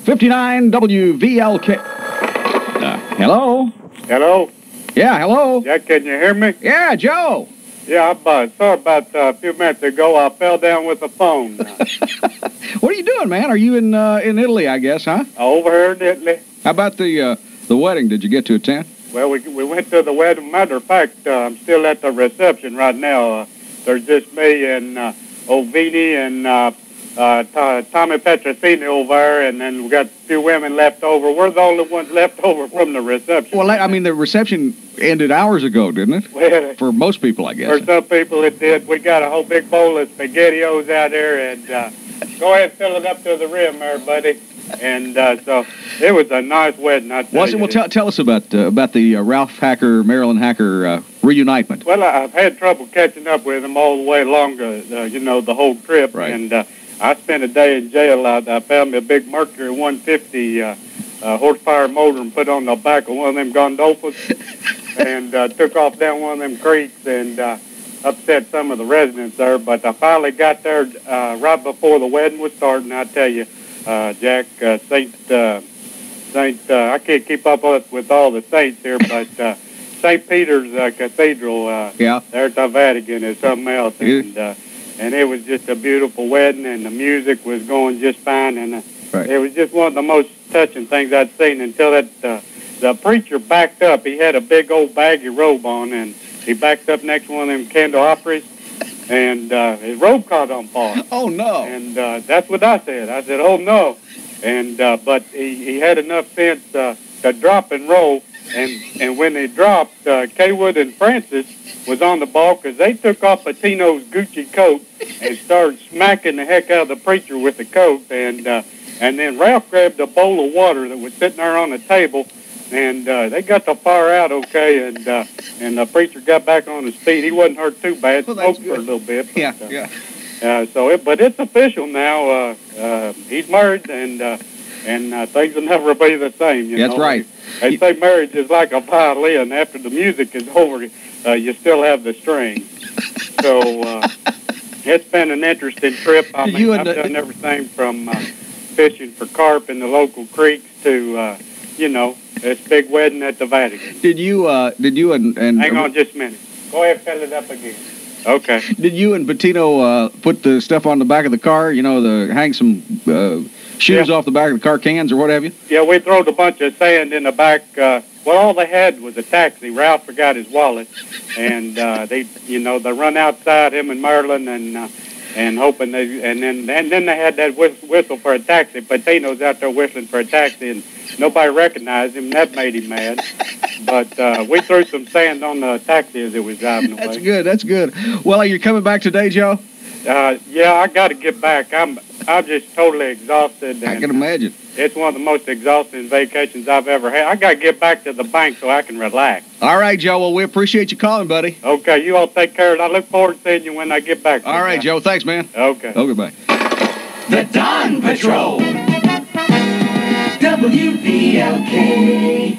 59 WVLK. Hello? Hello? Yeah, hello? Yeah, can you hear me? Yeah, Joe. Yeah, sorry about a few minutes ago. I fell down with the phone. What are you doing, man? Are you in Italy, I guess, huh? Over here in Italy. How about the wedding? Did you get to attend? Well, we went to the wedding. Matter of fact, I'm still at the reception right now. There's just me and Ovini and Tommy Petrosini over there, and then we got a few women left over. We're the only ones left over from the reception. Well, I mean, the reception ended hours ago, didn't it? Well, for most people, I guess. For some people, it did. We got a whole big bowl of SpaghettiOs out there, and go ahead and fill it up to the rim there, buddy. And so it was a nice wedding, I tell you. Well, tell us about the Ralph Hacker, Marilyn Hacker reunitement. Well, I've had trouble catching up with them all the way along, the whole trip. Right. And I spent a day in jail. I found me a big Mercury 150 horsepower motor and put on the back of one of them gondolas and took off down one of them creeks and upset some of the residents there. But I finally got there right before the wedding was starting. I tell you, Jack, Saint, I can't keep up with all the saints here, but St. Peter's Cathedral there at the Vatican is something else. And it was just a beautiful wedding, and the music was going just fine, and it was just one of the most touching things I'd seen until the preacher backed up. He had a big old baggy robe on, and he backed up next to one of them candelabras, and his robe caught on fire. Oh, no. And that's what I said. I said, oh, no. And but he had enough sense to drop and roll, and when they dropped, Kaywood and Francis was on the ball because they took off Patino's Gucci coat and started smacking the heck out of the preacher with the coat, and then Ralph grabbed a bowl of water that was sitting there on the table, and they got the fire out okay, and the preacher got back on his feet. He wasn't hurt too bad, smoked for a little bit. But, but it's official now. He's married, and things will never be the same. You know? That's right. They say marriage is like a violin. After the music is over, you still have the strings. So it's been an interesting trip. I mean, I've done everything from fishing for carp in the local creeks to, this big wedding at the Vatican. Did you and hang on just a minute. Go ahead and fill it up again. Okay. Did you and Patino put the stuff on the back of the car? Hang some shoes off the back of the car cans or what have you? Yeah, we throwed a bunch of sand in the back. All they had was a taxi. Ralph forgot his wallet, and they run outside, him and Marilyn, and hoping and then they had that whistle for a taxi. Patino's out there whistling for a taxi, and nobody recognized him. That made him mad. But we threw some sand on the taxi as it was driving away. That's good. Well, are you coming back today, Joe? Yeah, I got to get back. I'm just totally exhausted. I can imagine. It's one of the most exhausting vacations I've ever had. I got to get back to the bank so I can relax. All right, Joe. Well, we appreciate you calling, buddy. Okay, you all take care. I look forward to seeing you when I get back. All right, Joe. Thanks, man. Okay. Okay, bye. The Dawn Patrol. WVLK.